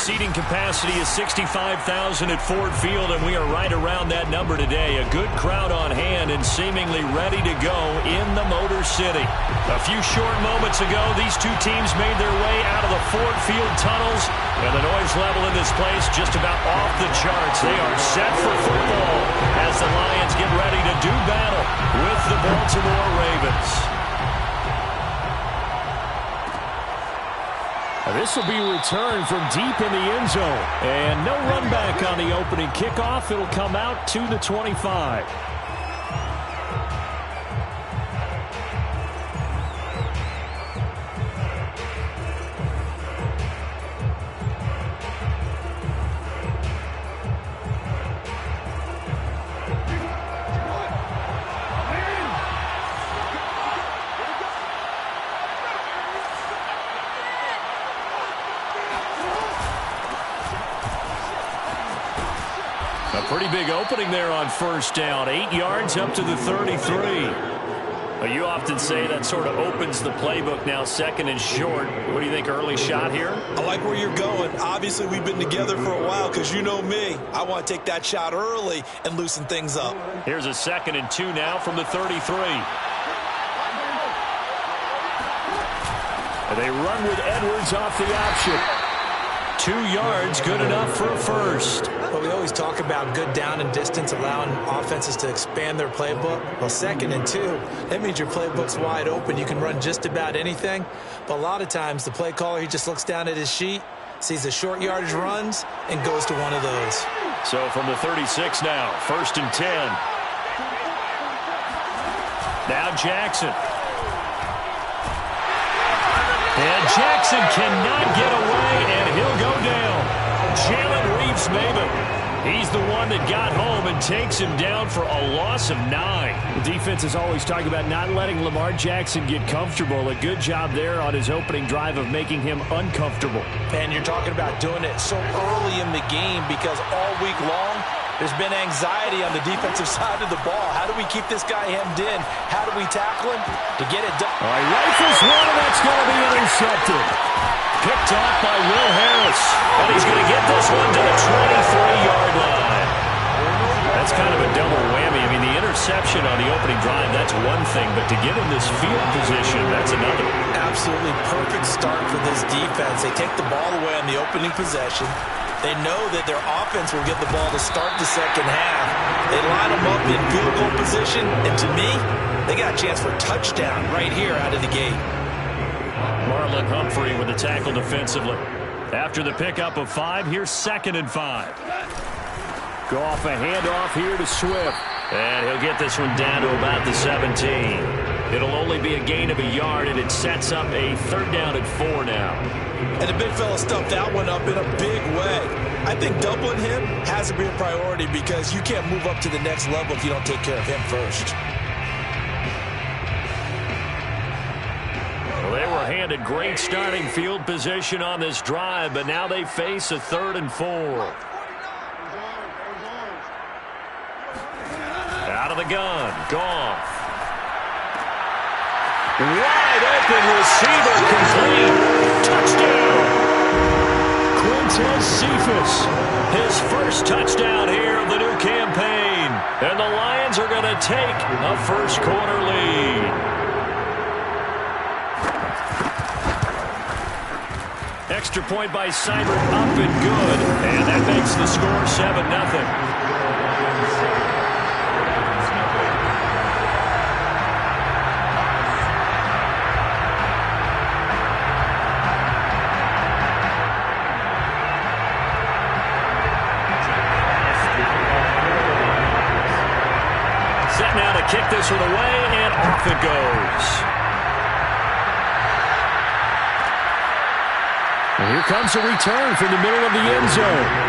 seating capacity is 65,000 at Ford Field, and we are right around that number today. A good crowd on hand and seemingly ready to go in the Motor City. A few short moments ago, these two teams made their way out of the Ford Field tunnels, and the noise level in this place just about off the charts. They are set for football as the Lions get ready to do battle with the Baltimore Ravens. This will be returned from deep in the end zone. And no run back on the opening kickoff. It'll come out to the 25. Pretty big opening there on first down. 8 yards up to the 33. Well, you often say that sort of opens the playbook now, second and short. What do you think, early shot here? I like where you're going. Obviously, we've been together for a while because you know me. I want to take that shot early and loosen things up. Here's a 2nd and 2 now from the 33. And they run with Edwards off the option. 2 yards, good enough for a first. Well, we always talk about good down and distance, allowing offenses to expand their playbook. Well, 2nd and 2, that means your playbook's wide open. You can run just about anything. But a lot of times, the play caller, he just looks down at his sheet, sees the short yardage runs, and goes to one of those. So from the 36 now, 1st and 10. Now Jackson. And Jackson cannot get away, and he'll go down. Jalen Reeves-Maybin. He's the one that got home and takes him down for a loss of 9. The defense is always talking about not letting Lamar Jackson get comfortable. A good job there on his opening drive of making him uncomfortable. And you're talking about doing it so early in the game because all week long, there's been anxiety on the defensive side of the ball. How do we keep this guy hemmed in? How do we tackle him to get it done? All right, rifles one, and that's going to be intercepted. Picked off by Will Harris. And he's going to get this one to the 23-yard line. That's kind of a double whammy. I mean, the interception on the opening drive, that's one thing. But to give him this field position, that's another. Absolutely perfect start for this defense. They take the ball away on the opening possession. They know that their offense will get the ball to start the second half. They line them up in field goal position, and to me, they got a chance for a touchdown right here out of the gate. Marlon Humphrey with the tackle defensively. After the pickup of 5, here's 2nd and 5. Go off a handoff here to Swift. And he'll get this one down to about the 17. It'll only be a gain of a yard, and it sets up a 3rd down and 4 now. And the big fella stuffed that one up in a big way. I think doubling him has to be a priority because you can't move up to the next level if you don't take care of him first. Well, they were handed great starting field position on this drive, but now they face a 3rd and 4. Out of the gun, Goff. Wide open receiver complete. Touchdown. Quintez Cephas. His first touchdown here of the new campaign. And the Lions are going to take a first-quarter lead. Extra point by Seibert up and good. And that makes the score 7-0. Now to kick this one away, and off it goes. And here comes a return from the middle of the end zone.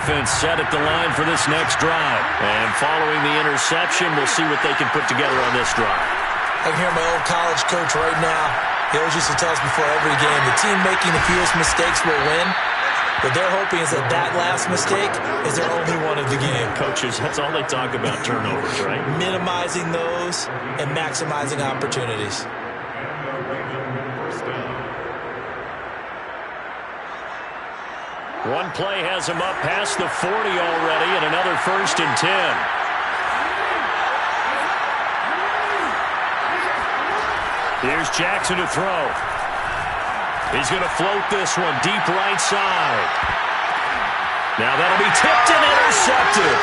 Offense set at the line for this next drive. And following the interception, we'll see what they can put together on this drive. I can hear my old college coach right now. He always used to tell us before every game, the team making the fewest mistakes will win. What they're hoping is that that last mistake is their only one of the game. Coaches, that's all they talk about, turnovers, right? Minimizing those and maximizing opportunities. One play has him up past the 40 already, and another 1st and 10. Here's Jackson to throw. He's going to float this one deep right side. Now that'll be tipped and intercepted.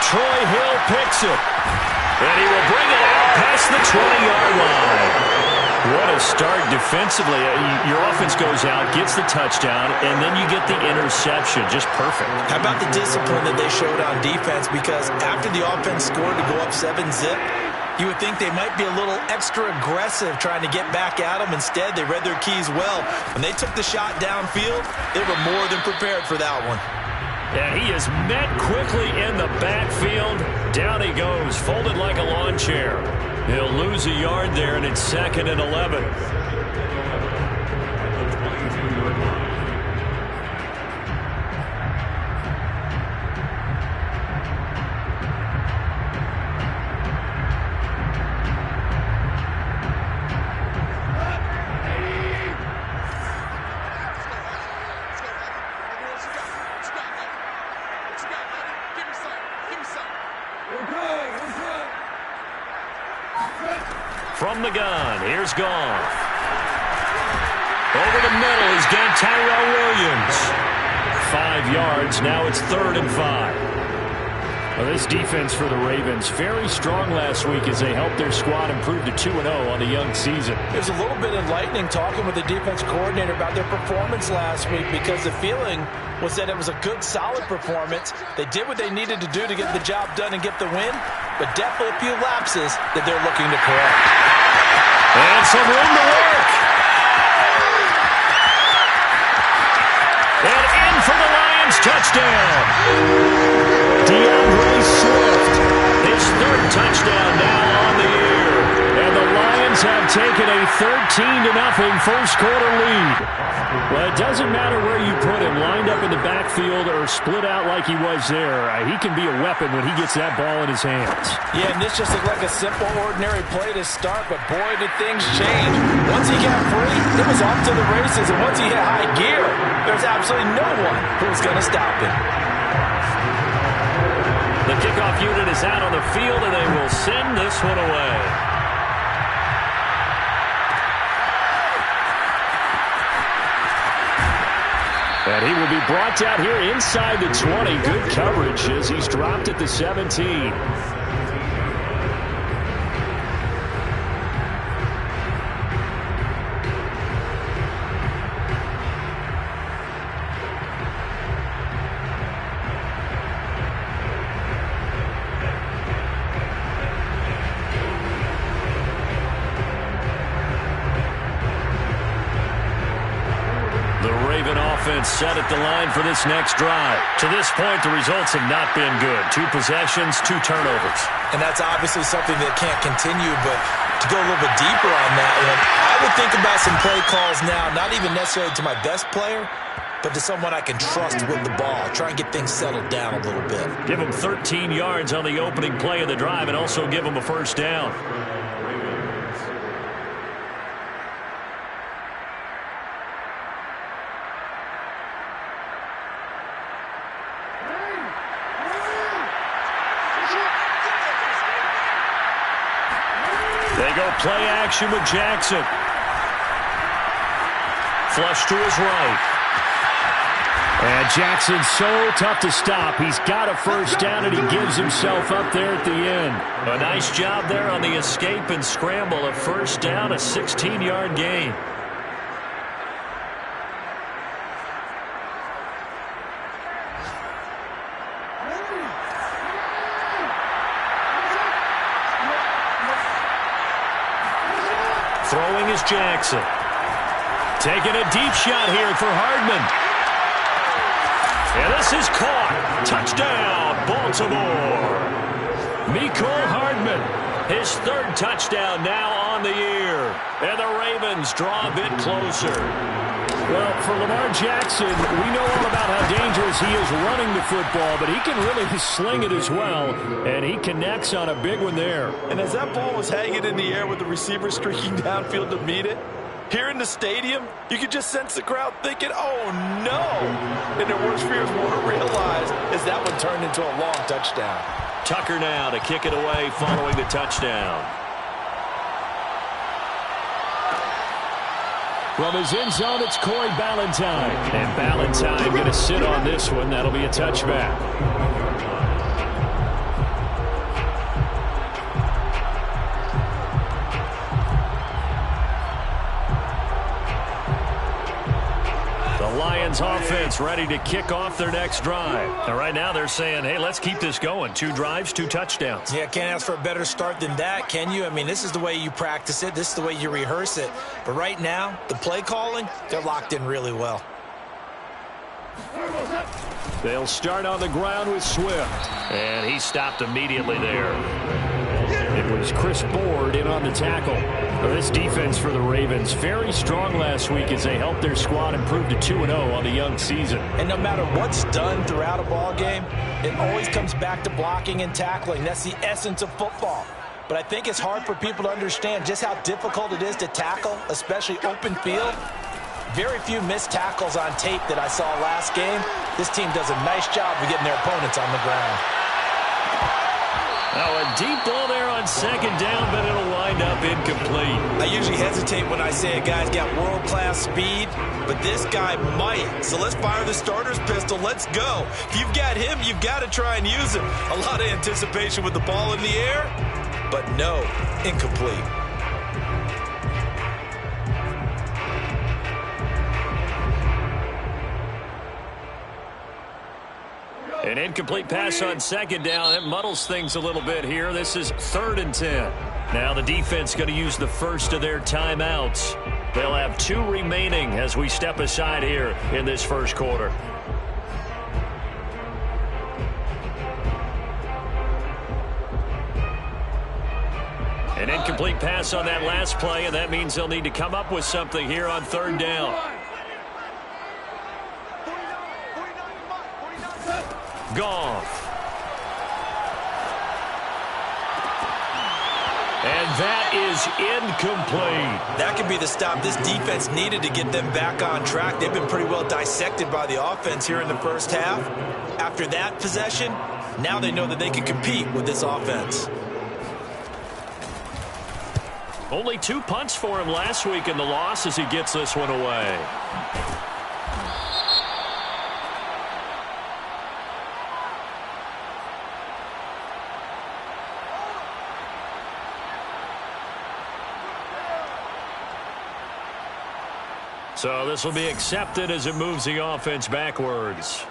Troy Hill picks it. And he will bring it out past the 20-yard line. What a start defensively. Your offense goes out, gets the touchdown, and then you get the interception. Just perfect. How about the discipline that they showed on defense? Because after the offense scored to go up 7-zip, you would think they might be a little extra aggressive trying to get back at them. Instead, they read their keys well. When they took the shot downfield, they were more than prepared for that one. And he is met quickly in the backfield. Down he goes, folded like a lawn chair. He'll lose a yard there, and it's 2nd and 11. From the gun, here's Goff. Over the middle, he's got Tyrell Williams. 5 yards, now it's 3rd and 5. Well, this defense for the Ravens, very strong last week as they helped their squad improve to 2-0 on the young season. It was a little bit enlightening talking with the defense coordinator about their performance last week, because the feeling was that it was a good, solid performance. They did what they needed to do to get the job done and get the win, but definitely a few lapses that they're looking to correct. And some room to work. And in for the Lions, touchdown. DeAndre Swift, his 3rd touchdown now on the year. And the Lions have taken a 13-0 first quarter lead. Well, it doesn't matter where you put him, lined up in the backfield or split out like he was there. He can be a weapon when he gets that ball in his hands. Yeah, and this just looked like a simple, ordinary play to start, but boy, did things change. Once he got free, it was off to the races, and once he hit high gear, there's absolutely no one who was going to stop him. The kickoff unit is out on the field, and they will send this one away. And he will be brought down here inside the 20. Good coverage as he's dropped at the 17. Set at the line for this next drive. To this point, the results have not been good. 2 possessions, 2 turnovers. And that's obviously something that can't continue, but to go a little bit deeper on that one, I would think about some play calls now, not even necessarily to my best player, but to someone I can trust with the ball. Try and get things settled down a little bit. Give him 13 yards on the opening play of the drive and also give him a 1st down. Play action with Jackson. Flush to his right. And Jackson's so tough to stop. He's got a 1st down, and he gives himself up there at the end. A nice job there on the escape and scramble. A 1st down, a 16-yard gain. Throwing is Jackson. Taking a deep shot here for Hardman. And this is caught. Touchdown, Baltimore. Mecole Hardman His third touchdown now on the year. And the Ravens draw a bit closer. Well, for Lamar Jackson, we know all about how dangerous he is running the football, but he can really sling it as well, and he connects on a big one there. And as that ball was hanging in the air with the receiver streaking downfield to meet it, here in the stadium, you could just sense the crowd thinking, oh, no. And their worst fears won't realize as that one turned into a long touchdown. Tucker now to kick it away following the touchdown. From his end zone, it's Corey Ballantyne. And Ballantyne going to sit on this one. That'll be a touchback. Offense ready to kick off their next drive. And right now they're saying, hey, let's keep this going. 2 drives, 2 touchdowns. Yeah, can't ask for a better start than that, can you? I mean, this is the way you practice it. This is the way you rehearse it. But right now, the play calling, they're locked in really well. They'll start on the ground with Swift. And he stopped immediately there. It was Chris Board in on the tackle. Well, this defense for the Ravens, very strong last week as they helped their squad improve to 2-0 on the young season. And no matter what's done throughout a ball game, it always comes back to blocking and tackling. That's the essence of football. But I think it's hard for people to understand just how difficult it is to tackle, especially open field. Very few missed tackles on tape that I saw last game. This team does a nice job of getting their opponents on the ground. Now a deep ball there on second down, but it'll wind up incomplete. I usually hesitate when I say a guy's got world-class speed, but this guy might. So let's fire the starter's pistol. Let's go. If you've got him, you've got to try and use him. A lot of anticipation with the ball in the air, but no, incomplete. An incomplete pass on second down. That muddles things a little bit here. This is 3rd and 10. Now the defense going to use the first of their timeouts. They'll have 2 remaining as we step aside here in this first quarter. An incomplete pass on that last play, and that means they'll need to come up with something here on 3rd down. Goff. And that is incomplete. That could be the stop this defense needed to get them back on track. They've been pretty well dissected by the offense here in the first half. After that possession, now they know that they can compete with this offense. Only 2 punts for him last week in the loss as he gets this one away. So this will be accepted as it moves the offense backwards.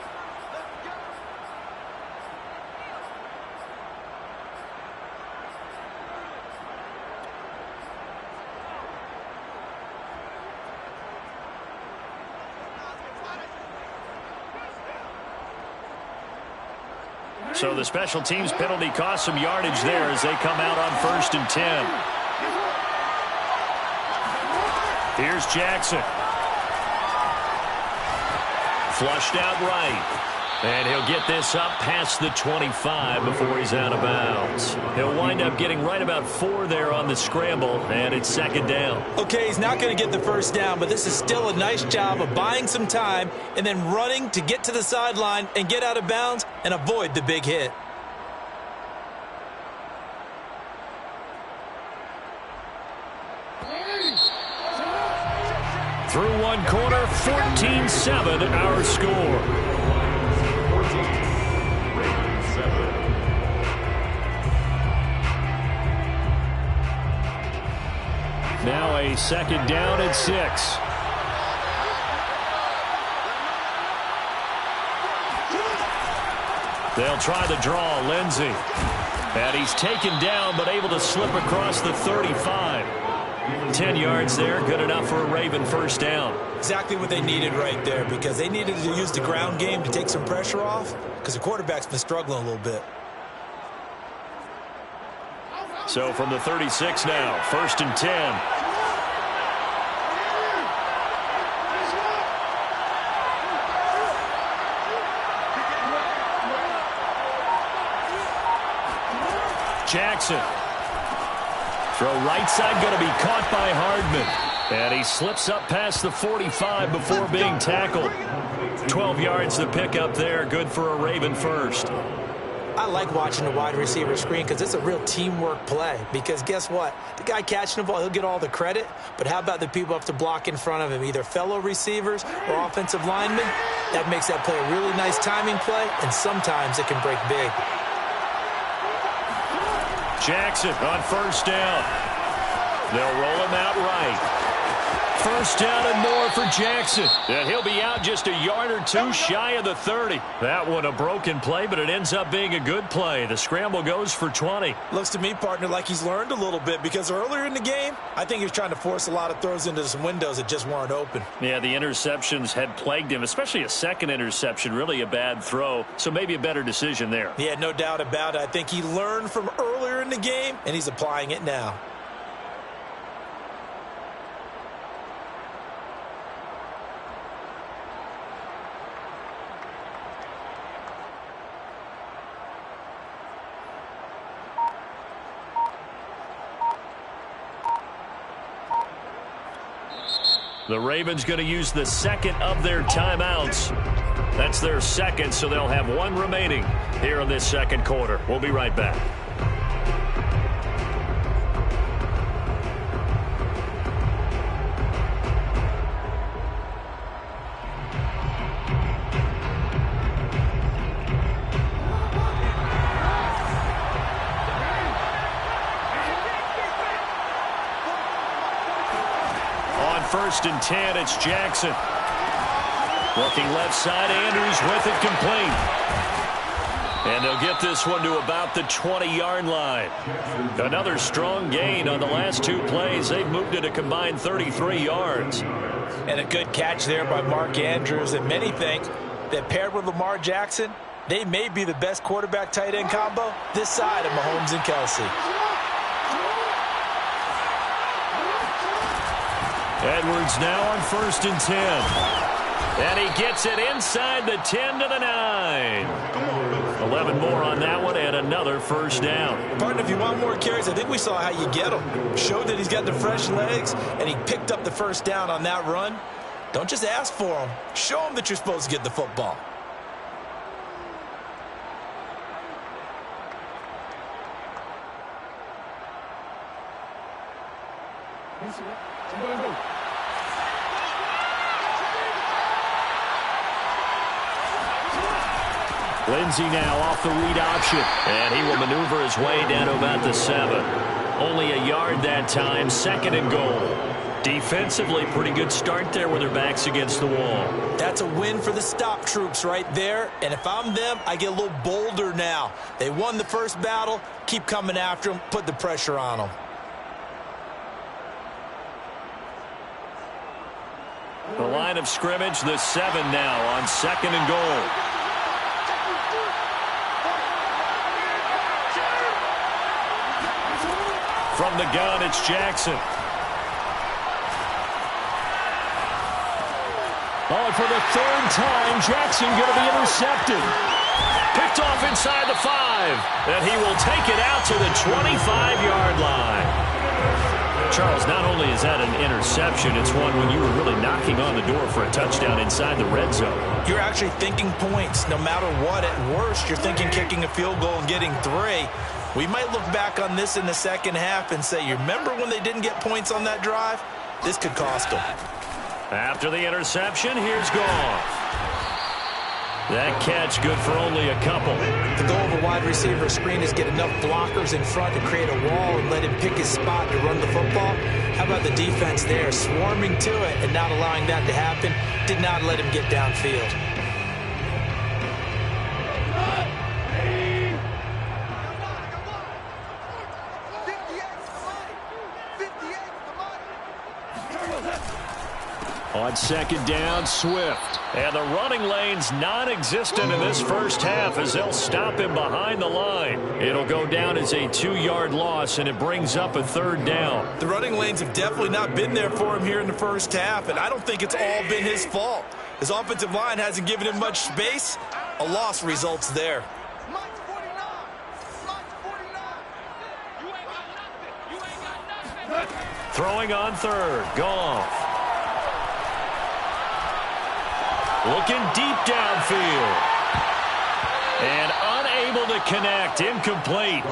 So the special teams penalty cost some yardage there as they come out on 1st and 10. Here's Jackson. Flushed out right. And he'll get this up past the 25 before he's out of bounds. He'll wind up getting right about 4 there on the scramble, and it's 2nd down. Okay, he's not going to get the first down, but this is still a nice job of buying some time and then running to get to the sideline and get out of bounds and avoid the big hit. Through 1 quarter, 14-7 our score. Now a 2nd down and 6. They'll try the draw, Lindsey. And he's taken down but able to slip across the 35. 10 yards there, good enough for a Raven first down. Exactly what they needed right there, because they needed to use the ground game to take some pressure off because the quarterback's been struggling a little bit. So from the 36 now, 1st and 10. Jackson. Throw right side, going to be caught by Hardman. And he slips up past the 45 before being tackled. 12 yards to pick up there. Good for a Raven first. I like watching the wide receiver screen because it's a real teamwork play. Because guess what? The guy catching the ball, he'll get all the credit. But how about the people up to block in front of him, either fellow receivers or offensive linemen? That makes that play a really nice timing play, and sometimes it can break big. Jackson on 1st down. They'll roll him out right. 1st down and more for Jackson. And he'll be out just a yard or two shy of the 30. That one a broken play, but it ends up being a good play. The scramble goes for 20. Looks to me, partner, like he's learned a little bit because earlier in the game, I think he was trying to force a lot of throws into some windows that just weren't open. Yeah, the interceptions had plagued him, especially a second interception, really a bad throw. So maybe a better decision there. Yeah, no doubt about it. I think he learned from earlier in the game, and he's applying it now. The Ravens going to use the second of their timeouts. That's their second, so they'll have one remaining here in this second quarter. We'll be right back. On 1st and 10, it's Jackson. Working left side, Andrews with it complete. And they'll get this one to about the 20-yard line. Another strong gain on the last two plays. They've moved it a combined 33 yards. And a good catch there by Mark Andrews. And many think that paired with Lamar Jackson, they may be the best quarterback-tight end combo this side of Mahomes and Kelsey. Edwards now on 1st and 10. And he gets it inside the 10 to the 9. 11 more on that one and another 1st down. Partner, if you want more carries, I think we saw how you get him. Showed that he's got the fresh legs, and he picked up the 1st down on that run. Don't just ask for him. Show him that you're supposed to get the football. Lindsey now off the read option. And he will maneuver his way down to about the 7. Only a yard that time, 2nd and goal. Defensively, pretty good start there with their backs against the wall. That's a win for the stop troops right there. And if I'm them, I get a little bolder now. They won the first battle. Keep coming after them. Put the pressure on them. The line of scrimmage, the 7 now on 2nd and goal. From the gun, it's Jackson. Oh, and for the 3rd time, Jackson going to be intercepted. Picked off inside the 5. And he will take it out to the 25-yard line. Charles, not only is that an interception, it's one when you were really knocking on the door for a touchdown inside the red zone. You're actually thinking points. No matter what, at worst, you're thinking kicking a field goal and getting 3. We might look back on this in the second half and say, you remember when they didn't get points on that drive? This could cost them. After the interception, here's Goff. That catch good for only a couple. The goal of a wide receiver screen is get enough blockers in front to create a wall and let him pick his spot to run the football. How about the defense there, swarming to it and not allowing that to happen? Did not let him get downfield. On second down, Swift. And the running lane's non-existent in this first half as they'll stop him behind the line. It'll go down as a 2-yard loss, and it brings up a third down. The running lanes have definitely not been there for him here in the first half, and I don't think it's all been his fault. His offensive line hasn't given him much space. A loss results there. Throwing on third. Goff. Looking deep downfield. And unable to connect. Incomplete.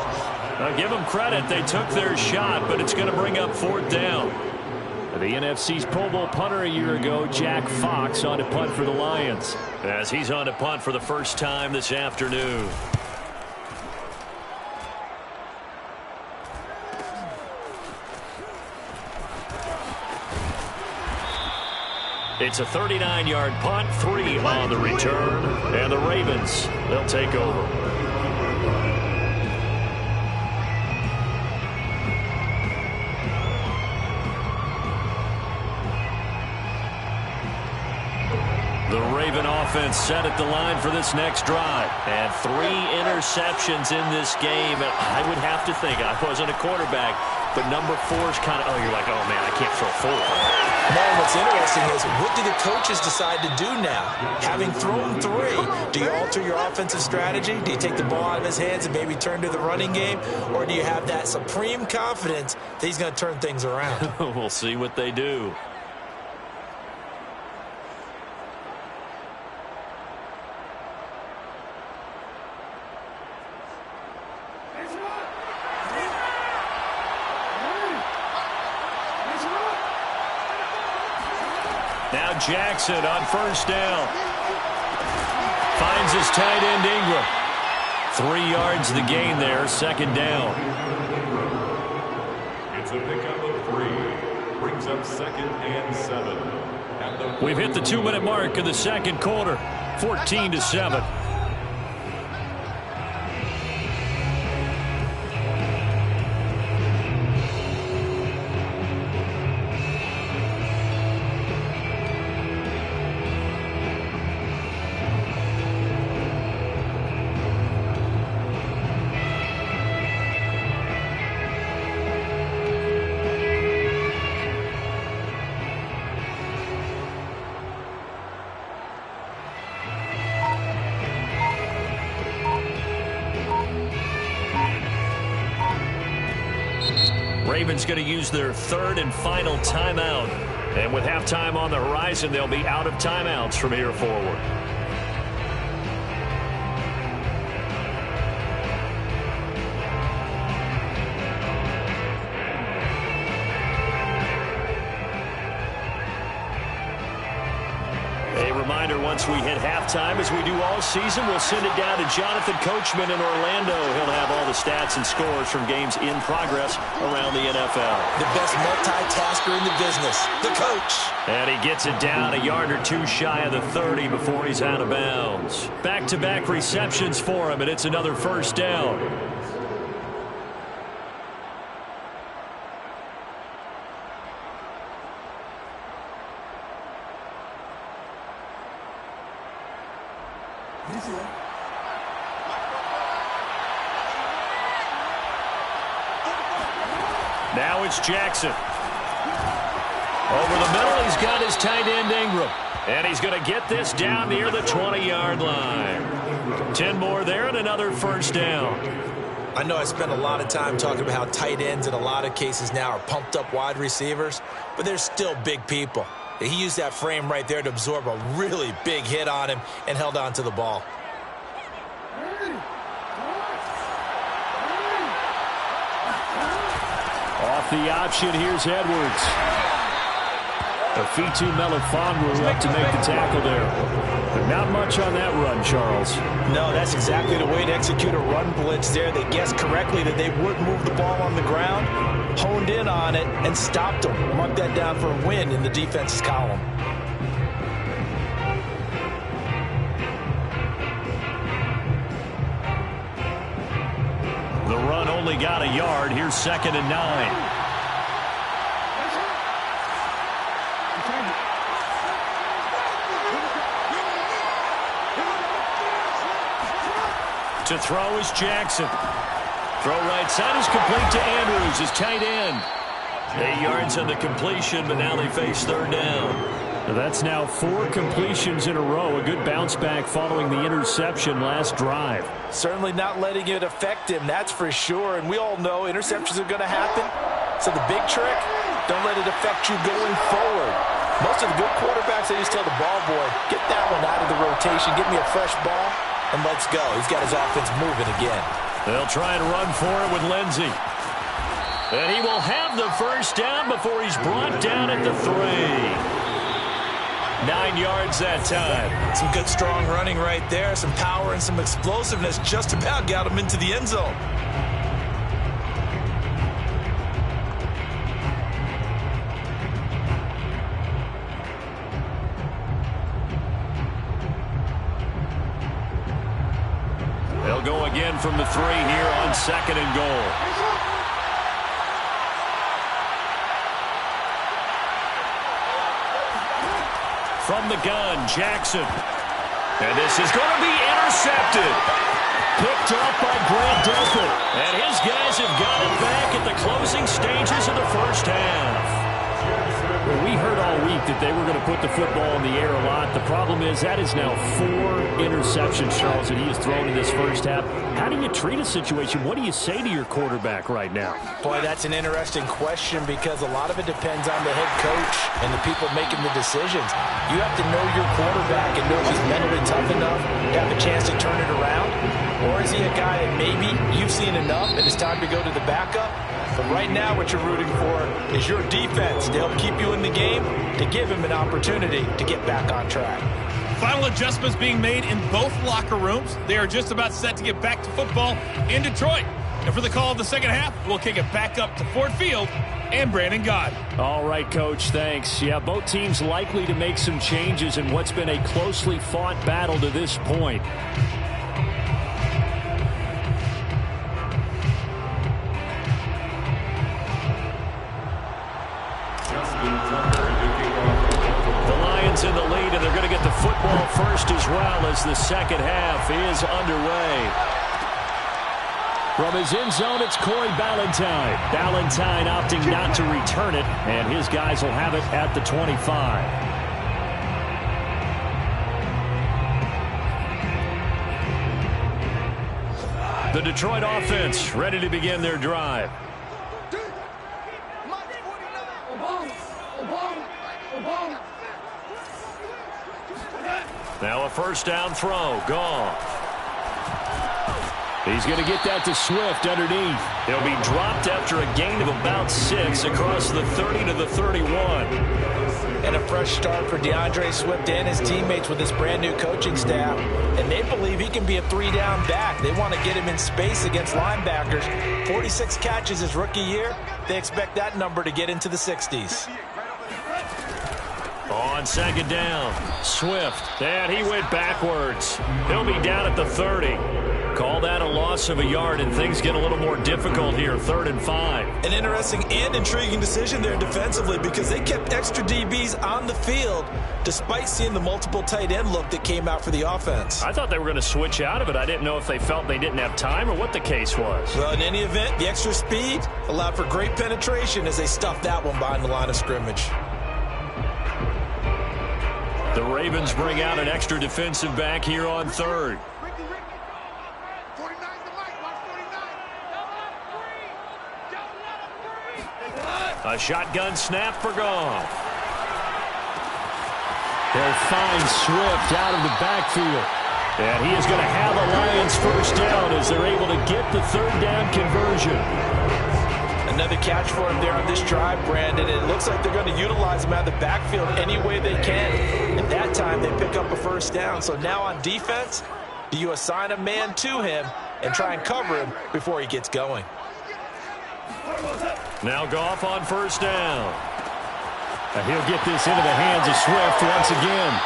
Now give them credit. They took their shot, but it's going to bring up fourth down. The NFC's Pro Bowl punter a year ago, Jack Fox, on to punt for the Lions. As he's on to punt for the first time this afternoon. It's a 39-yard punt, 3 on the return, and the Ravens, they'll take over. The Raven offense set at the line for this next drive. And 3 interceptions in this game. And I would have to think, I wasn't a quarterback, but number 4 is kind of, oh, you're like, oh, man, I can't throw 4. Man, what's interesting is, what do the coaches decide to do now? Having thrown 3, do you alter your offensive strategy? Do you take the ball out of his hands and maybe turn to the running game? Or do you have that supreme confidence that he's going to turn things around? We'll see what they do. Now Jackson on first down. Finds his tight end Ingram. 3 yards the gain there, second down. It's a pickup of 3. Brings up second and 7. We've hit the 2-minute mark of the second quarter. 14-7. Ravens going to use their 3rd and final timeout. And with halftime on the horizon, they'll be out of timeouts from here forward. A reminder, once we hit halftime, as we do all season, we'll send it down to Jonathan Coachman in Orlando. He'll have all the stats and scores from games in progress around the NFL. The best multitasker in the business, the coach. And he gets it down a yard or 2 shy of the 30 before he's out of bounds. Back-to-back receptions for him, and it's another first down. Now it's Jackson. Over the middle, he's got his tight end Ingram. And he's going to get this down near the 20-yard line. 10 more there and another first down. I know I spent a lot of time talking about how tight ends in a lot of cases now are pumped up wide receivers, but they're still big people. He used that frame right there to absorb a really big hit on him and held on to the ball. Off the option, here's Edwards. Afitu Melifonwu up to make the tackle there. But not much on that run, Charles. No, that's exactly the way to execute a run blitz there. They guessed correctly that they would move the ball on the ground, honed in on it, and stopped them. Mark that down for a win in the defense's column. The run only got a yard. Here's 2nd and 9. To throw is Jackson. Throw right side is complete to Andrews, his tight end. 8 yards on the completion, but now they face third down. That's now 4 completions in a row. A good bounce back following the interception last drive. Certainly not letting it affect him, that's for sure. And we all know interceptions are going to happen. So the big trick, don't let it affect you going forward. Most of the good quarterbacks, they just tell the ball boy, get that one out of the rotation, give me a fresh ball, and let's go. He's got his offense moving again. They'll try and run for it with Lindsey. And he will have the first down before he's brought down at the 3. 9 yards that time. Some good, strong running right there. Some power and some explosiveness just about got him into the end zone. They'll go again from the 3 here on 2nd and goal. From the gun, Jackson. And this is going to be intercepted. Picked up by Grant Delpit. And his guys have got it back at the closing stages of the first half. Well, we heard all week that they were going to put the football in the air a lot. The problem is that is now 4 interceptions, Charles, that he has thrown in this first half. How do you treat a situation? What do you say to your quarterback right now? Boy, that's an interesting question because a lot of it depends on the head coach and the people making the decisions. You have to know your quarterback and know if he's mentally tough enough to have a chance to turn it around. Or is he a guy that maybe you've seen enough and it's time to go to the backup? But right now what you're rooting for is your defense to help keep you in the game, to give him an opportunity to get back on track. Final adjustments being made in both locker rooms. They are just about set to get back to football in Detroit. And for the call of the second half, we'll kick it back up to Ford Field and Brandon Gaud. All right, Coach, thanks. Yeah, both teams likely to make some changes in what's been a closely fought battle to this point. In the lead, and they're going to get the football first as well as the second half is underway. From his end zone, it's Corey Ballantyne. Ballantyne opting not to return it, and his guys will have it at the 25. The Detroit offense ready to begin their drive. Now a first down throw. Gone. He's going to get that to Swift underneath. He'll be dropped after a gain of about 6 across the 30 to the 31. And a fresh start for DeAndre Swift and his teammates with this brand new coaching staff. And they believe he can be a 3-down back. They want to get him in space against linebackers. 46 catches his rookie year. They expect that number to get into the 60s. On second down, Swift, and he went backwards. He'll be down at the 30. Call that a loss of a yard, and things get a little more difficult here, 3rd and 5. An interesting and intriguing decision there defensively because they kept extra DBs on the field despite seeing the multiple tight end look that came out for the offense. I thought they were going to switch out of it. I didn't know if they felt they didn't have time or what the case was. Well, in any event, the extra speed allowed for great penetration as they stuffed that one behind the line of scrimmage. The Ravens bring out an extra defensive back here on 3rd. A shotgun snap for Goff. They'll find Swift out of the backfield. And he is going to have a Lions first down as they're able to get the 3rd down conversion. Another catch for him there on this drive, Brandon. It looks like they're going to utilize him out of the backfield any way they can. At that time, they pick up a first down. So now on defense, do you assign a man to him and try and cover him before he gets going? Now Goff on first down. And he'll get this into the hands of Swift once again.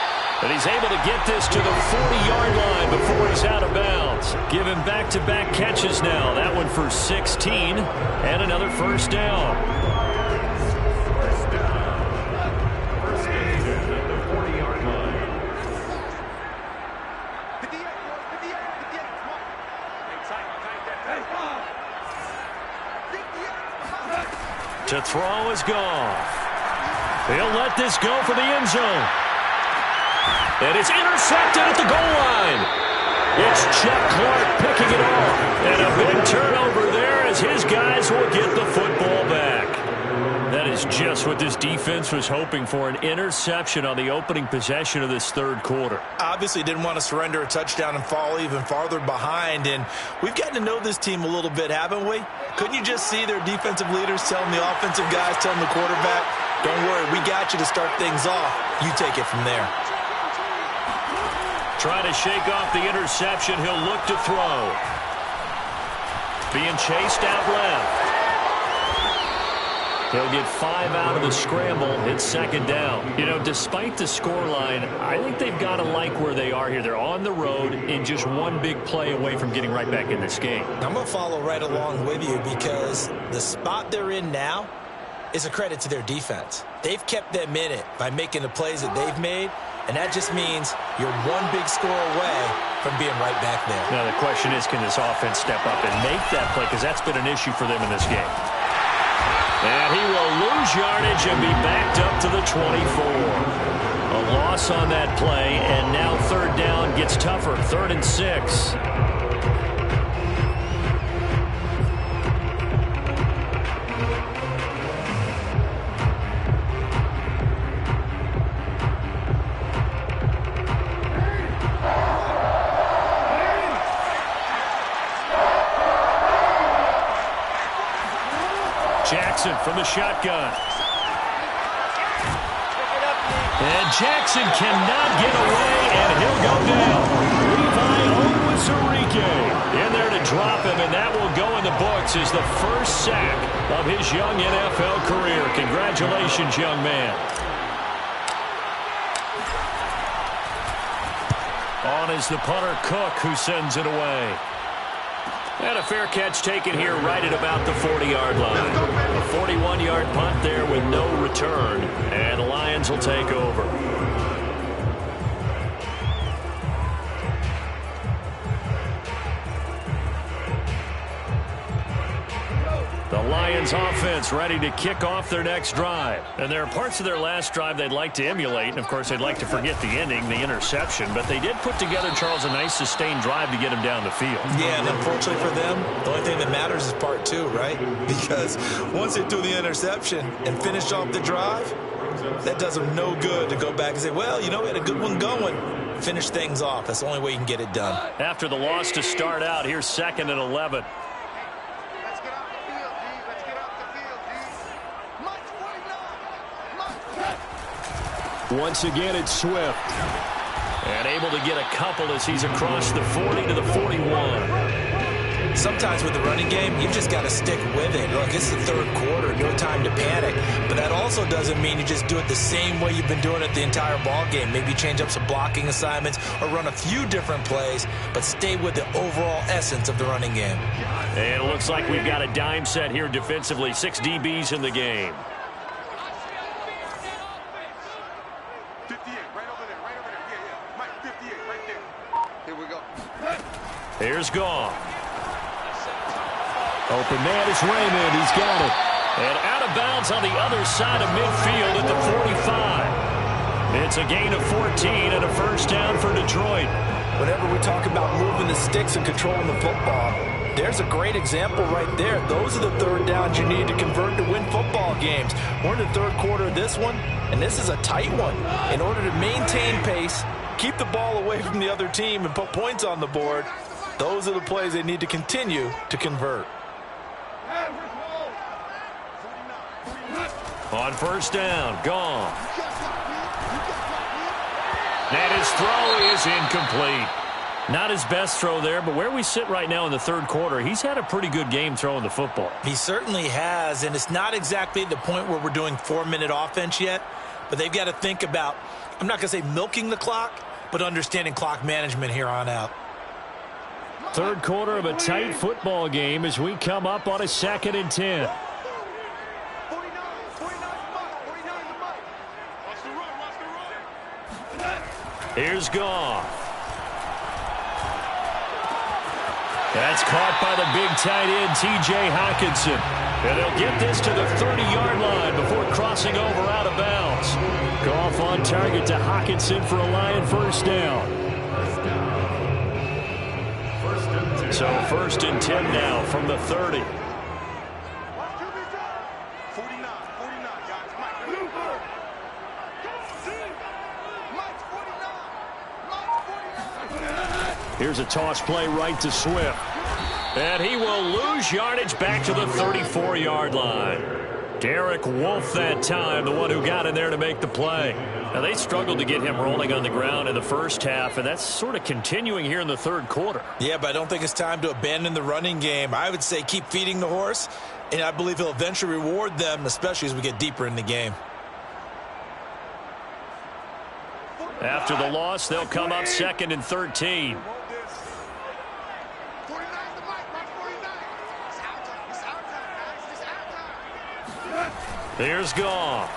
And he's able to get this to the 40-yard line before he's out of bounds. Give him back-to-back catches now. That one for 16 and another first down. First down at the 40-yard line. To throw is Goff. He'll let this go for the end zone. And it's intercepted at the goal line. It's Chuck Clark picking it off. And a big turnover there as his guys will get the football back. That is just what this defense was hoping for, an interception on the opening possession of this third quarter. Obviously didn't want to surrender a touchdown and fall even farther behind. And we've gotten to know this team a little bit, haven't we? Couldn't you just see their defensive leaders telling the offensive guys, telling the quarterback, don't worry, we got you to start things off. You take it from there. Trying to shake off the interception. He'll look to throw. Being chased out left. He'll get 5 out of the scramble. It's second down. You know, despite the scoreline, I think they've got to like where they are here. They're on the road and just one big play away from getting right back in this game. I'm going to follow right along with you because the spot they're in now is a credit to their defense. They've kept them in it by making the plays that they've made, and that just means you're one big score away from being right back there. Now, the question is, can this offense step up and make that play? Because that's been an issue for them in this game. And he will lose yardage and be backed up to the 24. A loss on that play, and now third down gets tougher. 3rd and 6. Jackson from the shotgun. And Jackson cannot get away, and he'll go down. Levi Onwuzurike in there to drop him, and that will go in the books as the first sack of his young NFL career. Congratulations, young man. On is the punter, Cook, who sends it away. And a fair catch taken here right at about the 40-yard line. A 41-yard punt there with no return. And the Lions will take over. The Lions offense ready to kick off their next drive. And there are parts of their last drive they'd like to emulate. And, of course, they'd like to forget the ending, the interception. But they did put together, Charles, a nice sustained drive to get him down the field. Yeah, and unfortunately for them, the only thing that matters is part 2, right? Because once they do the interception and finish off the drive, that does them no good to go back and say, well, you know, we had a good one going. Finish things off. That's the only way you can get it done. After the loss to start out, here's 2nd and 11. Once again, it's Swift. And able to get a couple as he's across the 40 to the 41. Sometimes with the running game, you've just got to stick with it. Look, it's the third quarter, no time to panic. But that also doesn't mean you just do it the same way you've been doing it the entire ball game. Maybe change up some blocking assignments or run a few different plays, but stay with the overall essence of the running game. And it looks like we've got a dime set here defensively. 6 DBs in the game. Here's Goff. Open man is Raymond. He's got it. And out of bounds on the other side of midfield at the 45. It's a gain of 14 and a first down for Detroit. Whenever we talk about moving the sticks and controlling the football, there's a great example right there. Those are the third downs you need to convert to win football games. We're in the third quarter of this one, and this is a tight one. In order to maintain pace, keep the ball away from the other team, and put points on the board, those are the plays they need to continue to convert. On first down, Goff. And his throw is incomplete. Not his best throw there, but where we sit right now in the third quarter, he's had a pretty good game throwing the football. He certainly has, and it's not exactly at the point where we're doing 4-minute offense yet, but they've got to think about, I'm not going to say milking the clock, but understanding clock management here on out. Third quarter of a tight football game as we come up on a 2nd and 10. Here's Goff. That's caught by the big tight end, T.J. Hockenson. And they'll get this to the 30-yard line before crossing over out of bounds. Goff on target to Hockenson for a Lion first down. So 1st and 10 now from the 30. Here's a toss play right to Swift. And he will lose yardage back to the 34-yard line. Derek Wolfe that time, the one who got in there to make the play. Now, they struggled to get him rolling on the ground in the first half, and that's sort of continuing here in the third quarter. Yeah, but I don't think it's time to abandon the running game. I would say keep feeding the horse, and I believe he'll eventually reward them, especially as we get deeper in the game. After the loss, they'll come up 2nd and 13. There's Goff.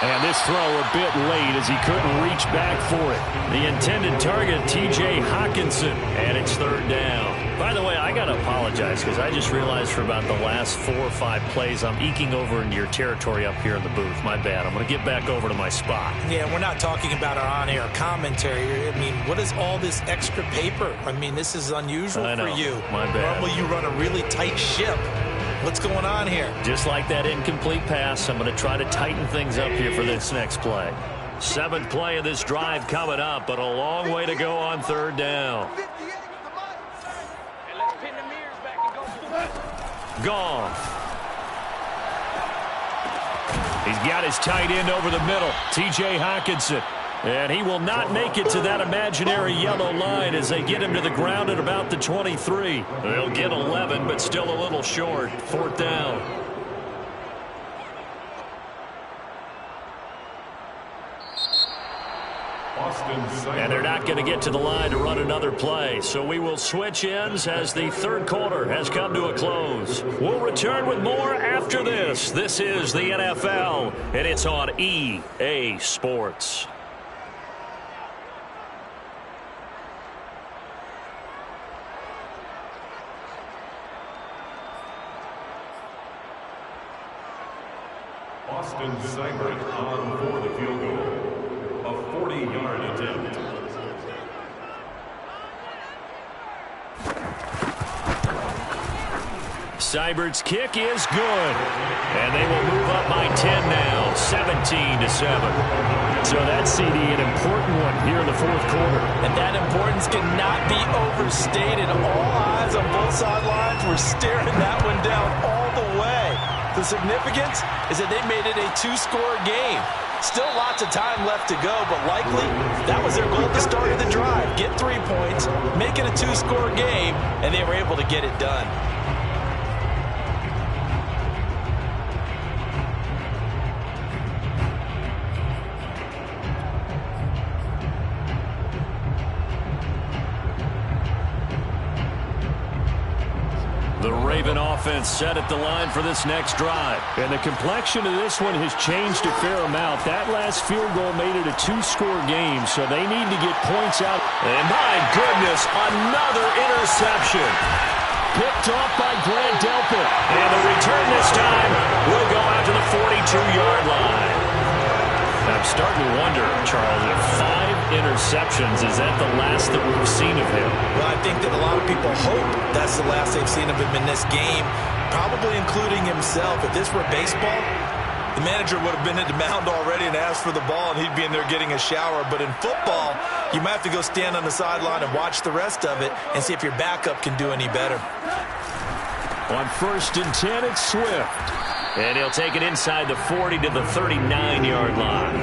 And this throw a bit late as he couldn't reach back for it. The intended target, T.J. Hockenson, and it's 3rd down. By the way, I got to apologize because I just realized for about the last 4 or 5 plays I'm eking over into your territory up here in the booth. My bad. I'm going to get back over to my spot. Yeah, we're not talking about our on-air commentary. I mean, what is all this extra paper? I mean, this is unusual for you. My bad. Normally you run a really tight ship. What's going on here? Just like that incomplete pass, I'm going to try to tighten things up here for this next play. 7th play of this drive coming up, but a long way to go on 3rd down. Goff. He's got his tight end over the middle, T.J. Hockenson. And he will not make it to that imaginary yellow line as they get him to the ground at about the 23. They'll get 11, but still a little short. 4th down. And they're not going to get to the line to run another play. So we will switch ends as the third quarter has come to a close. We'll return with more after this. This is the NFL, and it's on EA Sports. Austin Seibert on for the field goal. A 40-yard attempt. Seibert's kick is good. And they will move up by 10 now, 17-7. So that CD, an important one here in the fourth quarter. And that importance cannot be overstated. All eyes on both sidelines were staring that one down all the way. The significance is that they made it a two-score game. Still lots of time left to go, but likely that was their goal at the start of the drive. Get 3 points, make it a two-score game, and they were able to get it done. The Raven offense set at the line for this next drive. And the complexion of this one has changed a fair amount. That last field goal made it a two-score game, so they need to get points out. And my goodness, another interception. Picked off by Grant Delpit. And the return this time will go out to the 42-yard line. I'm starting to wonder, Charles, if 5 interceptions, is that the last that we've seen of him? Well, I think that a lot of people hope that's the last they've seen of him in this game, probably including himself. If this were baseball, the manager would have been at the mound already and asked for the ball, and he'd be in there getting a shower. But in football, you might have to go stand on the sideline and watch the rest of it and see if your backup can do any better. On 1st and 10, it's Swift. And he'll take it inside the 40 to the 39-yard line.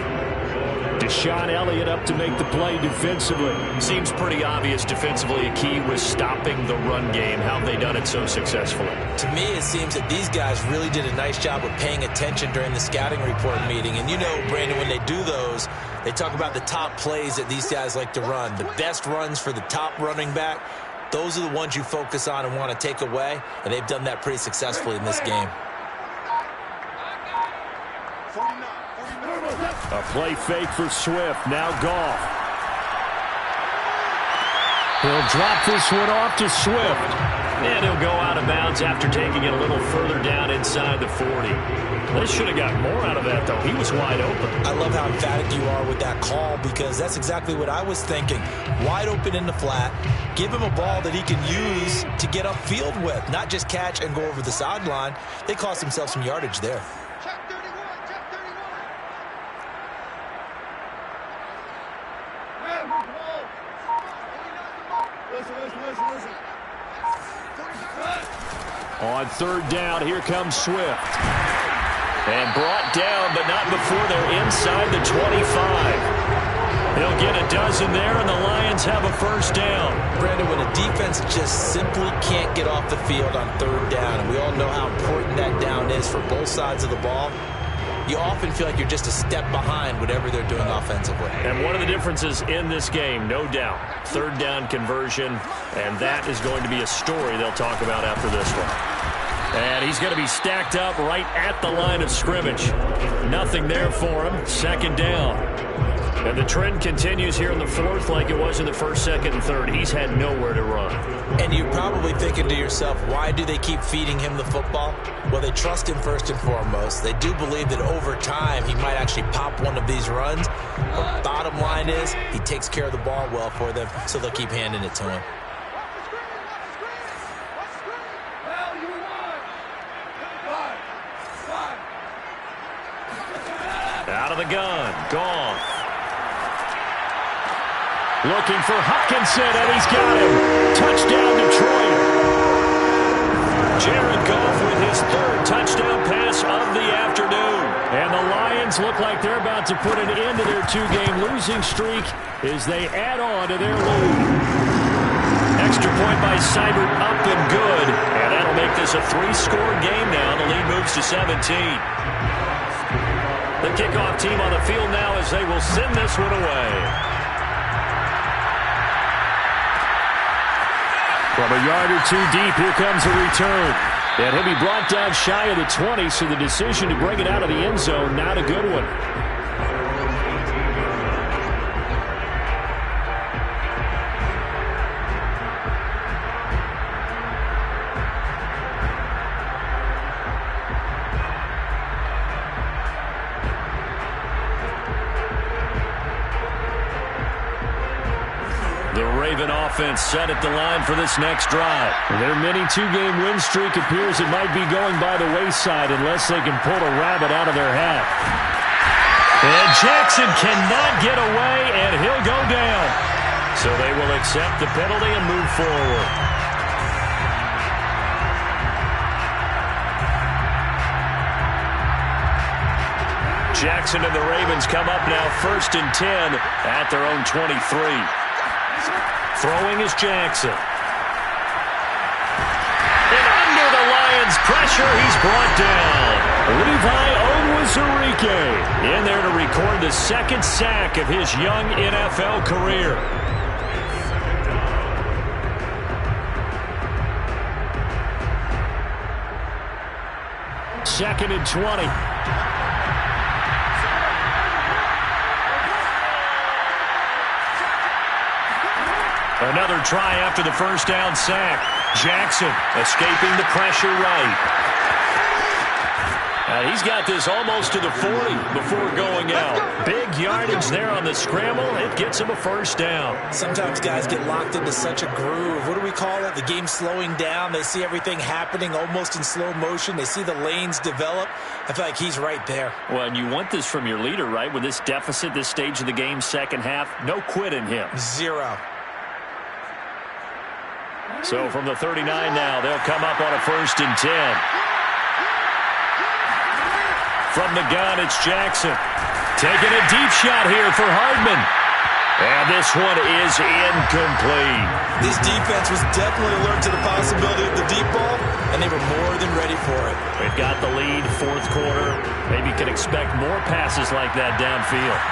Deshaun Elliott up to make the play defensively. Seems pretty obvious defensively a key was stopping the run game. How have they done it so successfully? To me, it seems that these guys really did a nice job of paying attention during the scouting report meeting. And you know, Brandon, when they do those, they talk about the top plays that these guys like to run. The best runs for the top running back, those are the ones you focus on and want to take away. And they've done that pretty successfully in this game. A play fake for Swift. Now Goff. He'll drop this one off to Swift. And he'll go out of bounds after taking it a little further down inside the 40. They should have got more out of that, though. He was wide open. I love how emphatic you are with that call, because that's exactly what I was thinking. Wide open in the flat. Give him a ball that he can use to get upfield with, not just catch and go over the sideline. They cost themselves some yardage there. On third down, here comes Swift. And brought down, but not before they're inside the 25. He'll get a dozen there, and the Lions have a first down. Brandon, when a defense just simply can't get off the field on third down, and we all know how important that down is for both sides of the ball, you often feel like you're just a step behind whatever they're doing offensively. And one of the differences in this game, no doubt, third down conversion, and that is going to be a story they'll talk about after this one. And he's going to be stacked up right at the line of scrimmage. Nothing there for him. Second down. And the trend continues here in the fourth like it was in the first, second, and third. He's had nowhere to run. And you're probably thinking to yourself, why do they keep feeding him the football? Well, they trust him first and foremost. They do believe that over time he might actually pop one of these runs. The bottom line is he takes care of the ball well for them, so they'll keep handing it to him. Out of the gun. Gone. Looking for Hutchinson, and he's got him. Touchdown, Detroit. Jared Goff with his third touchdown pass of the afternoon. And the Lions look like they're about to put an end to their two-game losing streak as they add on to their lead. Extra point by Seibert, up and good. And that'll make this a three-score game now. The lead moves to 17. The kickoff team on the field now as they will send this one away. From a yard or two deep, here comes a return. And he'll be brought down shy of the 20, so the decision to bring it out of the end zone, not a good one. Offense set at the line for this next drive. Their mini two-game win streak appears it might be going by the wayside unless they can pull a rabbit out of their hat. And Jackson cannot get away, and he'll go down. So they will accept the penalty and move forward. Jackson and the Ravens come up now 1st and 10 at their own 23. Throwing is Jackson. And under the Lions' pressure, he's brought down. Levi Onwuzurike in there to record the second sack of his young NFL career. Second and 20. Another try after the first down sack. Jackson escaping the pressure right. He's got this almost to the 40 before going out. Big yardage there on the scramble. It gets him a first down. Sometimes guys get locked into such a groove. What do we call it? The game's slowing down. They see everything happening almost in slow motion. They see the lanes develop. I feel like he's right there. Well, and you want this from your leader, right? With this deficit, this stage of the game, second half, no quit in him. Zero. So from the 39 now, they'll come up on a 1st and 10. From the gun, it's Jackson. Taking a deep shot here for Hardman. And this one is incomplete. This defense was definitely alert to the possibility of the deep ball, and they were more than ready for it. They've got the lead, fourth quarter. Maybe you can expect more passes like that downfield.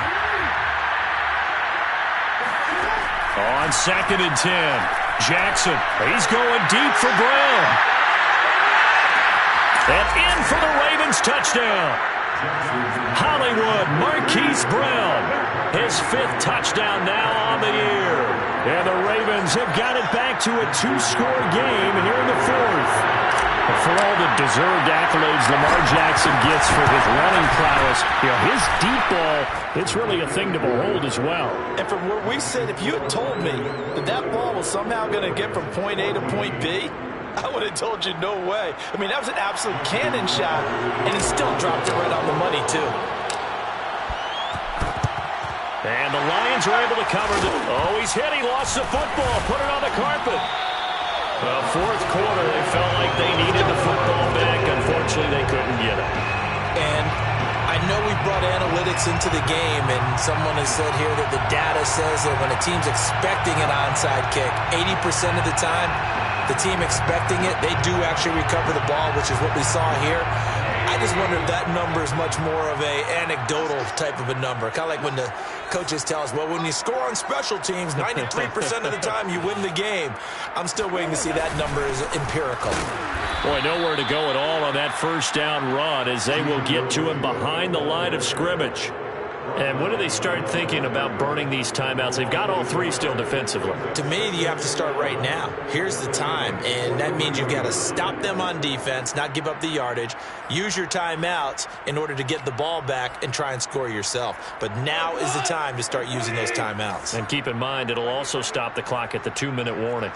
On 2nd and 10. Jackson, he's going deep for Brown. And in for the Ravens touchdown. Hollywood Marquise Brown, his 5th touchdown now on the year. And the Ravens have got it back to a two-score game here in the fourth. But for all the deserved accolades Lamar Jackson gets for his running prowess, his deep ball, it's really a thing to behold as well. And from where we sit, if you had told me that ball was somehow going to get from point A to point B, I would have told you no way. I mean, that was an absolute cannon shot, and he still dropped it right on the money, too. And the Lions are able to cover the... Oh, he's hit. He lost the football. Put it on the carpet. The fourth quarter, they felt like they needed the football back. Unfortunately, they couldn't get it. And I know we brought analytics into the game, and someone has said here that the data says that when a team's expecting an onside kick, 80% of the time, the team expecting it, they do actually recover the ball, which is what we saw here. I just wonder if that number is much more of a anecdotal type of a number. Kind of like when the coaches tell us, well, when you score on special teams, 93% of the time you win the game. I'm still waiting to see that number is empirical. Boy, nowhere to go at all on that first down run as they will get to him behind the line of scrimmage. And when do they start thinking about burning these timeouts? They've got all three still defensively. To me, you have to start right now. Here's the time, and that means you've got to stop them on defense, not give up the yardage, use your timeouts in order to get the ball back and try and score yourself. But now is the time to start using those timeouts. And keep in mind, it'll also stop the clock at the 2-minute warning.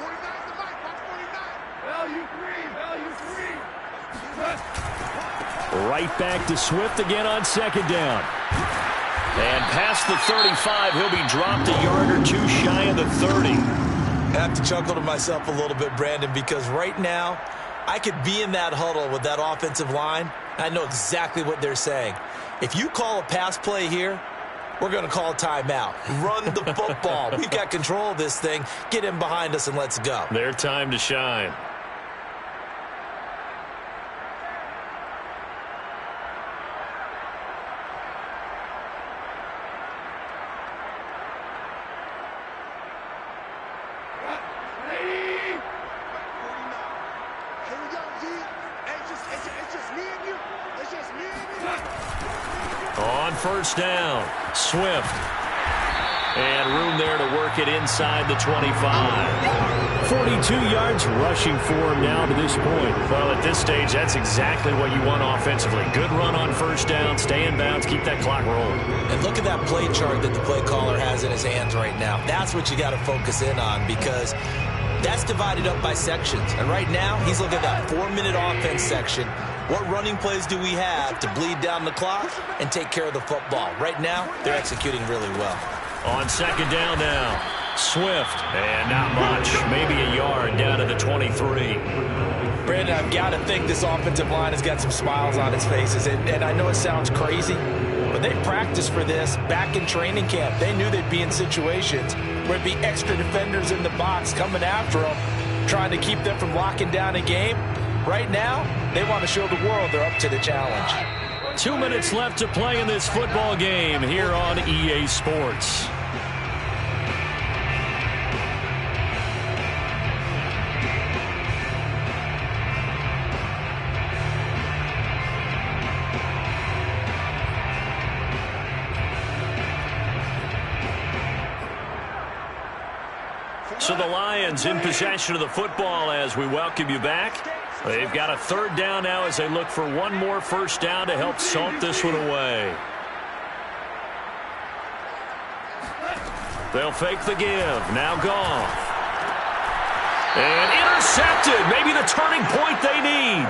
Right back to Swift again on second down. And past the 35, he'll be dropped a yard or two shy of the 30. I have to chuckle to myself a little bit, Brandon, because right now I could be in that huddle with that offensive line. I know exactly what they're saying. If you call a pass play here, we're going to call a timeout. Run the football. We've got control of this thing. Get in behind us and let's go. Their time to shine. On first down, Swift. And room there to work it inside the 25. 42 yards rushing for him now to this point. Well, at this stage, that's exactly what you want offensively. Good run on first down, stay in bounds, keep that clock rolling. And look at that play chart that the play caller has in his hands right now. That's what you got to focus in on because that's divided up by sections. And right now, he's looking at that 4-minute offense section. What running plays do we have to bleed down the clock and take care of the football? Right now, they're executing really well. On second down now, Swift. And not much. Maybe a yard down to the 23. Brandon, I've got to think this offensive line has got some smiles on its faces. And I know it sounds crazy, but they practiced for this back in training camp. They knew they'd be in situations where it'd be extra defenders in the box coming after them, trying to keep them from locking down a game. Right now, they want to show the world they're up to the challenge. 2 minutes left to play in this football game here on EA Sports. So the Lions in possession of the football as we welcome you back. They've got a third down now as they look for one more first down to help salt this one away. They'll fake the give. Now Goff. And intercepted. Maybe the turning point they need.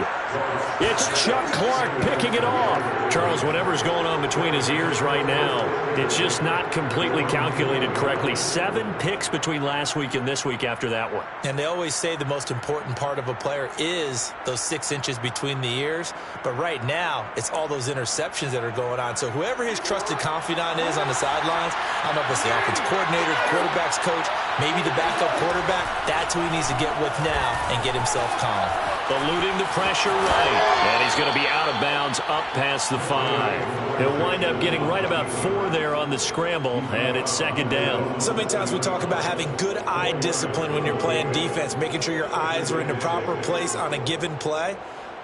It's Chuck Clark picking it off. Charles, whatever's going on between his ears right now, it's just not completely calculated correctly. 7 picks between last week and this week after that one. And they always say the most important part of a player is those 6 inches between the ears. But right now, it's all those interceptions that are going on. So whoever his trusted confidant is on the sidelines, I don't know if it's the offensive coordinator, quarterback's coach, maybe the backup quarterback, that's who he needs to get with now and get himself calm. Eluding the pressure right. And he's going to be out of bounds up past the 5. He'll wind up getting right about 4 there on the scramble, and it's second down. So many times we talk about having good eye discipline when you're playing defense, making sure your eyes are in the proper place on a given play.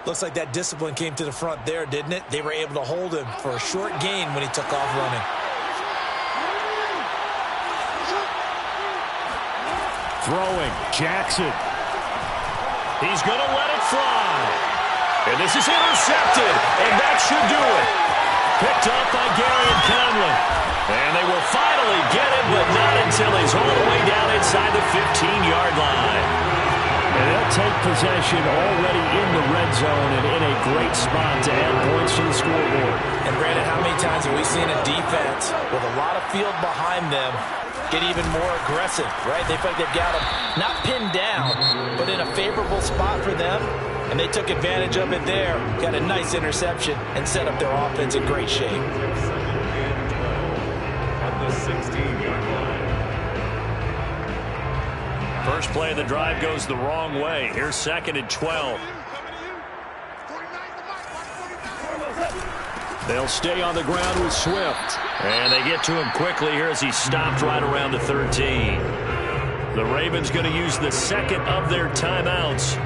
Looks like that discipline came to the front there, didn't it? They were able to hold him for a short gain when he took off running. throwing. Jackson. He's going to let it fly. And this is intercepted, and that should do it. Picked up by Gary and Conlon. And they will finally get it, but not until he's all the way down inside the 15-yard line. And they'll take possession already in the red zone and in a great spot to add points to the scoreboard. And Brandon, how many times have we seen a defense with a lot of field behind them get even more aggressive, right? They feel like they've got them not pinned down, but in a favorable spot for them. And they took advantage of it there, got a nice interception, and set up their offense in great shape. At the 16-yard line. First play of the drive goes the wrong way. Here's 2nd and 12. They'll stay on the ground with Swift. And they get to him quickly here as he stopped right around the 13. The Ravens going to use the second of their timeouts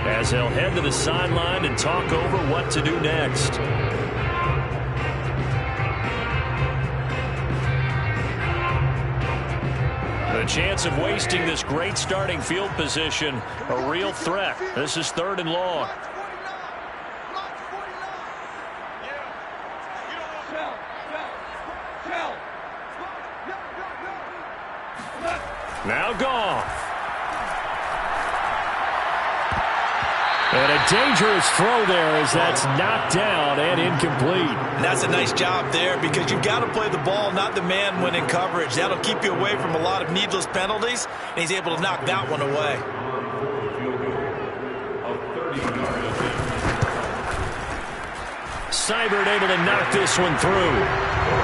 as they'll head to the sideline and talk over what to do next. The chance of wasting this great starting field position, a real threat. This is 3rd and long. Now Goff. And a dangerous throw there as that's knocked down and incomplete. And that's a nice job there because you've got to play the ball, not the man when in coverage. That'll keep you away from a lot of needless penalties, and he's able to knock that one away. Seibert able to knock this one through.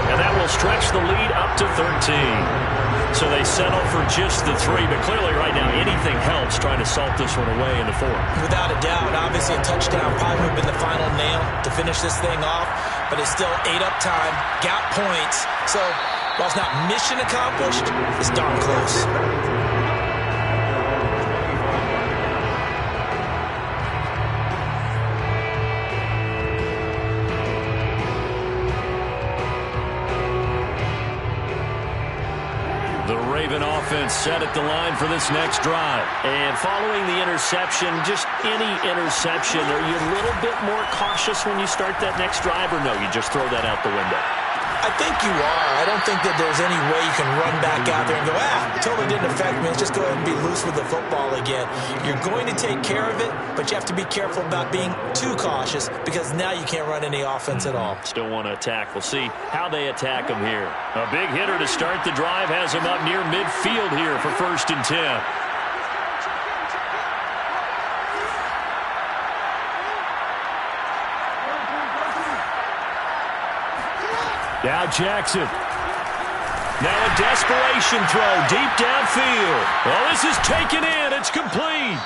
And that will stretch the lead up to 13. So they settle for just the 3, but clearly right now anything helps trying to salt this one away in the 4th. Without a doubt, obviously a touchdown probably would have been the final nail to finish this thing off, but it's still ate-up time, got points. So while it's not mission accomplished, it's darn close. Offense set at the line for this next drive. And following the interception, just any interception, are you a little bit more cautious when you start that next drive, or no, you just throw that out the window? I think you are. I don't think that there's any way you can run back out there and go, totally didn't affect me. Let's just go ahead and be loose with the football again. You're going to take care of it, but you have to be careful about being too cautious because now you can't run any offense at all. Still want to attack. We'll see how they attack him here. A big hitter to start the drive has him up near midfield here for 1st and 10. Now Jackson. Now a desperation throw deep downfield. Oh, this is taken in. It's complete.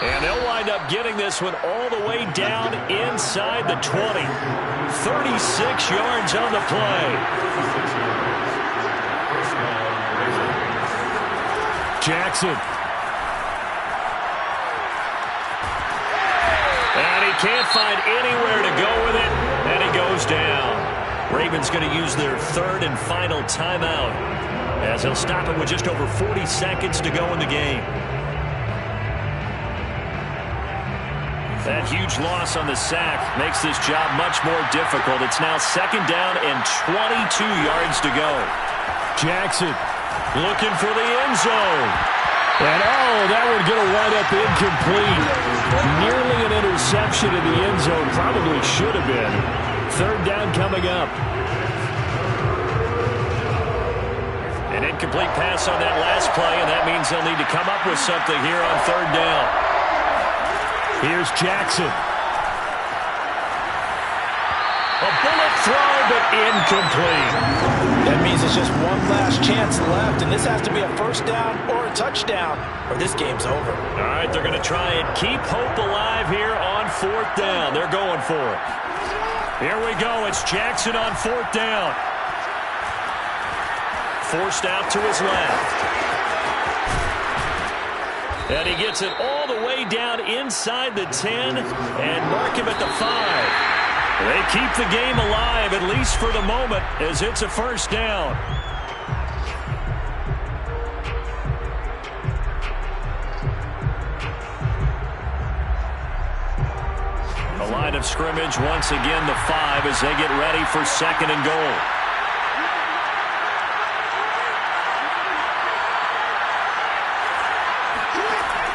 And they'll wind up getting this one all the way down inside the 20. 36 yards on the play. Jackson. And he can't find anywhere to go with it. And he goes down. Ravens going to use their 3rd and final timeout as they'll stop it with just over 40 seconds to go in the game. That huge loss on the sack makes this job much more difficult. It's now 2nd down and 22 yards to go. Jackson looking for the end zone. And that one going to wind up incomplete. Nearly an interception in the end zone. Probably should have been. 3rd down coming up. An incomplete pass on that last play, and that means they'll need to come up with something here on 3rd down. Here's Jackson. A bullet throw, but incomplete. That means it's just one last chance left, and this has to be a 1st down or a touchdown, or this game's over. All right, they're going to try and keep hope alive here on 4th down. They're going for it. Here we go. It's Jackson on 4th down. Forced out to his left. And he gets it all the way down inside the 10 and mark him at the 5. They keep the game alive, at least for the moment, as it's a 1st down. The line of scrimmage once again the 5 as they get ready for 2nd and goal.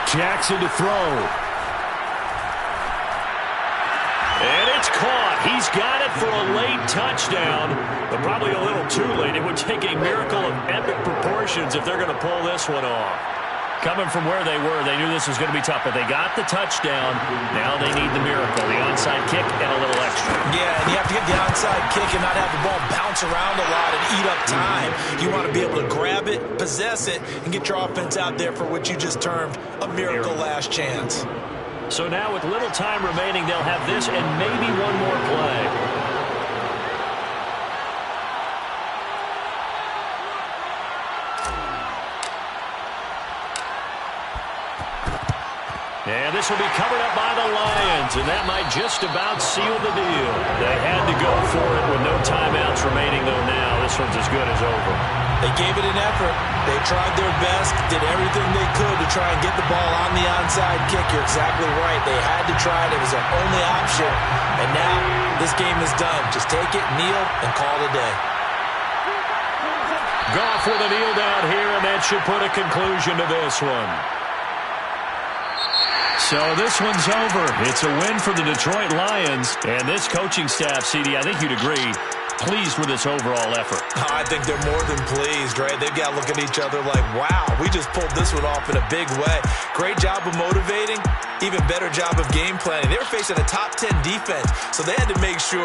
Jackson to throw. And it's caught. He's got it for a late touchdown, but probably a little too late. It would take a miracle of epic proportions if they're going to pull this one off. Coming from where they were, they knew this was going to be tough, but they got the touchdown. Now they need the miracle, the onside kick and a little extra. Yeah, and you have to get the onside kick and not have the ball bounce around a lot and eat up time. You want to be able to grab it, possess it, and get your offense out there for what you just termed a miracle last chance. So now with little time remaining, they'll have this and maybe one more play. And this will be covered up by the Lions, and that might just about seal the deal. They had to go for it with no timeouts remaining, though now this one's as good as over. They gave it an effort. They tried their best, did everything they could to try and get the ball on the onside kick. You're exactly right. They had to try it. It was their only option. And now this game is done. Just take it, kneel, and call it a day. Goff with a kneel down here, and that should put a conclusion to this one. So this one's over. It's a win for the Detroit Lions. And this coaching staff, CD, I think you'd agree, pleased with this overall effort. I think they're more than pleased, right? They've got to look at each other like, wow, we just pulled this one off in a big way. Great job of motivating, even better job of game planning. They were facing a top 10 defense, so they had to make sure